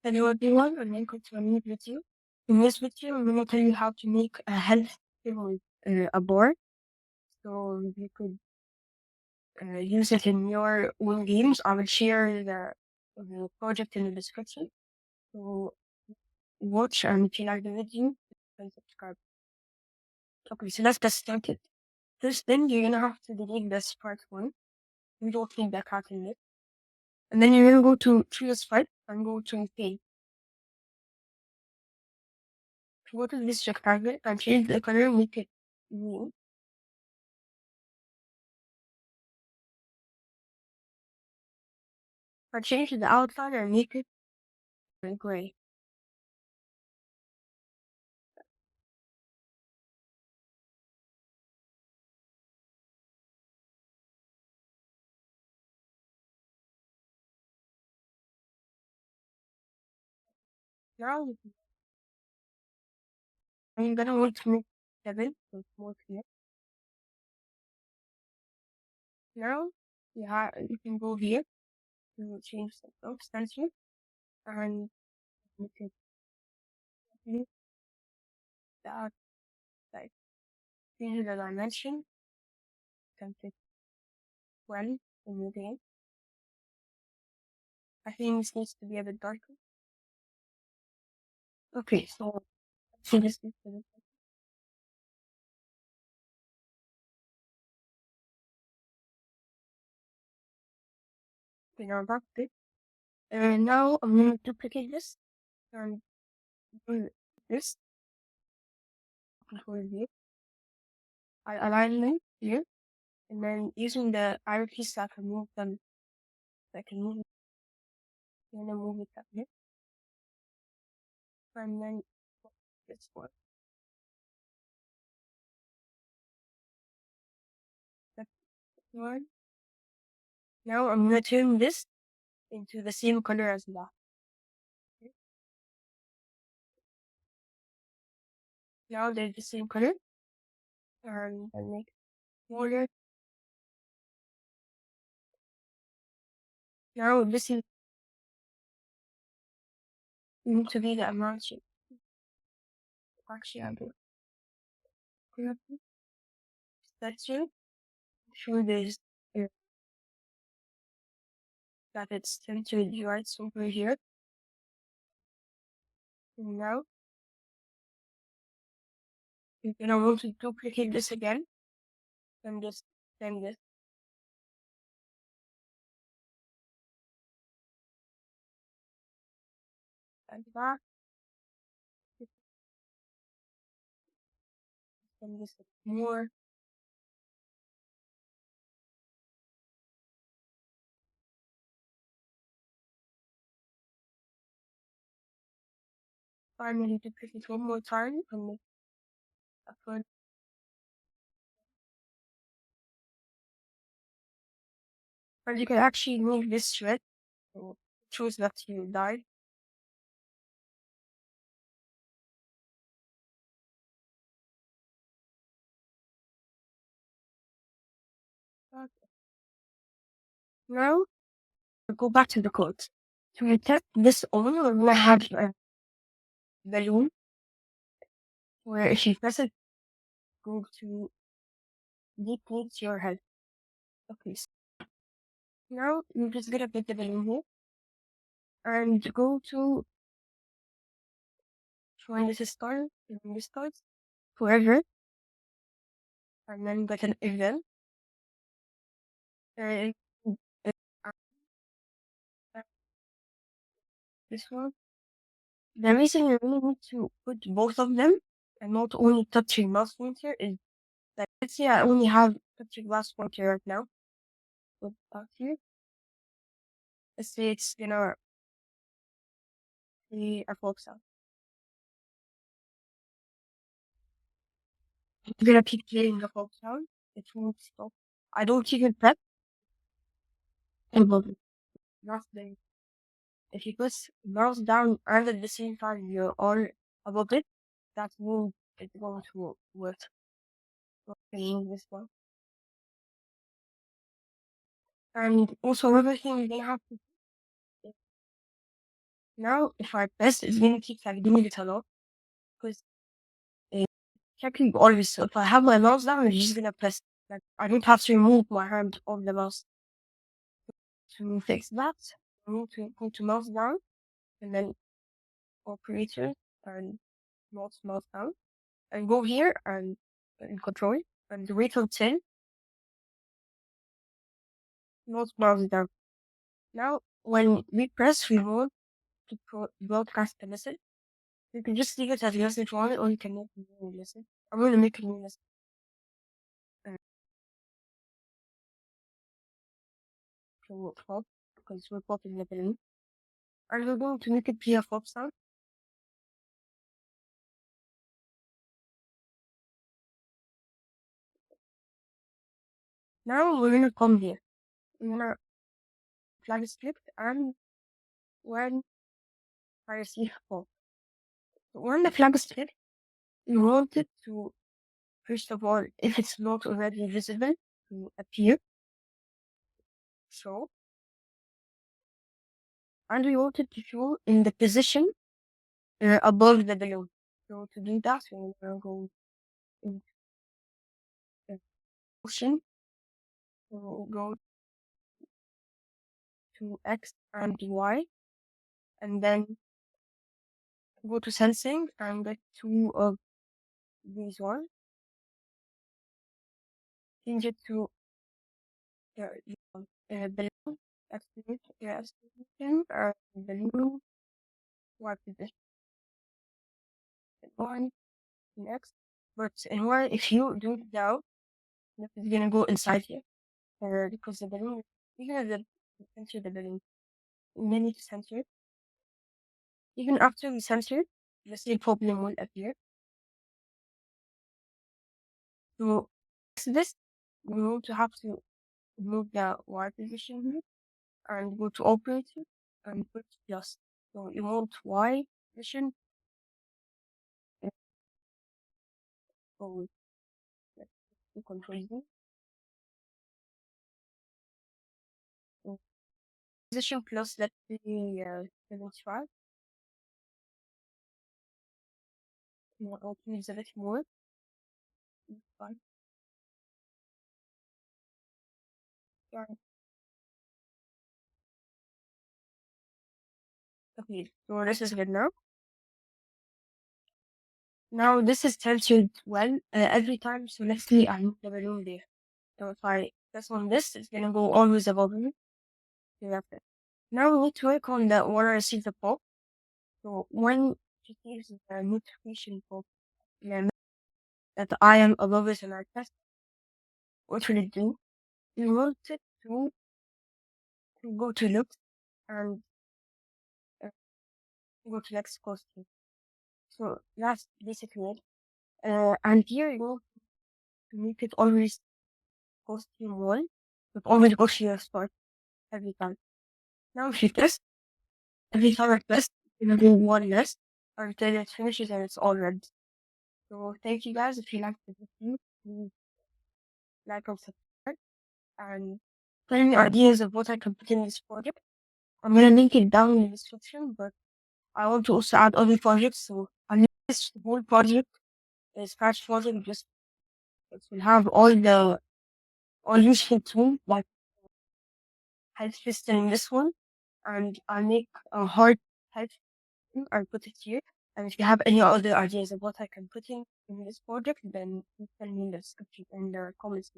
Hello everyone, and welcome to a new video. In this video, I'm going to tell you how to make a health skill with a board, so you could use it in your own games. I will share the project in the description. So watch, and if you like the video, and subscribe. Okay, so let's get started. First thing, you're gonna have to delete this part one. You don't need that cat in it. And then you're gonna go to choose sprite and go to paint. Go to this rectangle and change the color, make it green. Or change the outline and make it gray. Now I'm gonna want to make 7, so it's more clear. Now you can go here to change the extension and make it blue. That like change the dimension, can fit 12 in the game. I think this needs to be a bit darker. Okay, so this is the okay, now I'm back with it. And now I'm gonna duplicate this and do this. Control V. I align them here, and then using the arrow keys, I can move them. I can move it, and then move it up here, and then this one. That's one. Now I'm gonna turn this into the same color as that. Okay. Now they're the same color, and I make smaller. Now this is going to be the amount shape. Actually, I do structure. Show this that it's centered right over here. And now you're gonna want to duplicate this again, and just send this and back, and this more. Finally, duplicate one more time and make a third. But you can actually move this thread, so choose that you died. Okay. Now, go back to the code. To test this on, we're gonna have a balloon, where if you press it, go to deplete your head. Okay, so now you're just gonna put the balloon here, and go to when this is started, when this starts, forever, and then get an event. Uh, uh, this one. The reason you really need to put both of them and not only touch your mouse pointer is that, let's say I only have touch your mouse pointer right now. Put that here. Let's say it's gonna be a folk sound. It's gonna keep playing the folk sound. It won't stop. I don't even prep above it. That's the if you push mouse down and at the same time you're all above it, that means it's going to work. Playing this one. And also another thing you're gonna have to Now, if I press, it's gonna keep like doing it a lot because checking always. So if I have my mouse down, it's just gonna press. Like I don't have to remove my hand off the mouse to fix that. I need to go to mouse down and then operator and mouse down and go here and control and wait till 10. Mouse down. Now, when we press remote to broadcast the message, you can just leave it as message one, or you can make a new message. I'm going to make a new message. To pop, because we're popping the balloon. And we're going to make it be a pop sound. Now we're going to come here. We're going to flag a script, and when I receive pop. So when the flag is script, you want it to, first of all, if it's not already visible, to appear. So, and we want it to show in the position above the balloon. So to do that, we're gonna go in the motion. We'll go to X and Y, and then go to sensing and get two of these ones. Change it to balloon estimation or balloon Y position one next. But in Y, if you do it now, it's gonna go inside here. Because the balloon, even if the censor the balloon, we need to censor it. Even after we censor it, the same problem will appear. So this, we want to have to move the Y position here and go to operator and put plus. So you want Y position. So let's do control Z. So position plus, let's say 75. You want to use a bit more. Fine. Yeah. Okay, so this is good now. Now this is censored well every time. So let's see, I move the balloon there. So if I press on this, it's gonna go always above me. Hereafter. Now we need to work on the when I receive the pop. So when it receives the notification pop that I am above it in our test, what will it do? We want it to go to look and uh, go to next costume. So that's basically it. And here you go to make it always costume one, but always go to your start every time. Now if you test, every time I test, it's gonna be one less until it finishes and it's all red. So thank you guys. If you like the video, please like and subscribe and tell me ideas of what I can put in this project. I'm gonna link it down in the description, but I want to also add other projects. So I'll link this whole project, the Scratch project, just it will have all useful tools like health system in this one, and I'll make a hard health system and put it here. And if you have any other ideas of what I can put in this project, then please tell me in the description in the comments.